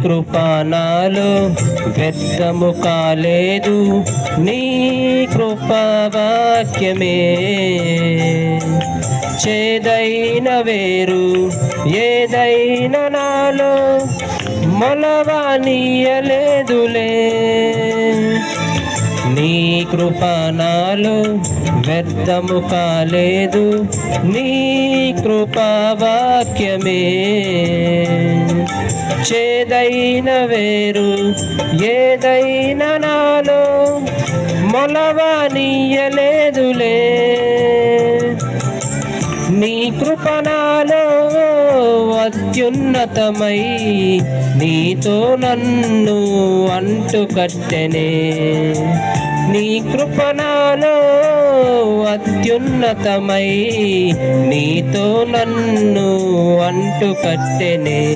కృప నాలో వ్యర్థము కాలేదు, నీ కృప వాక్యమే చేదైన వేరు ఏదైనా నాలో మొలవానీయలేదులే. నీ కృప నాలో వ్యర్థము కాలేదు, నీ కృప వాక్యమే చేదైన వేరు ఏదైనా నాలో మొలవానీయలేదులే. నీ కృప నాలో అత్యున్నతమై నీతో నన్ను అంటుకట్టెనే. నీ కృప నాలో అత్యున్నతమై నీతో నన్ను అంటుకట్టెనే.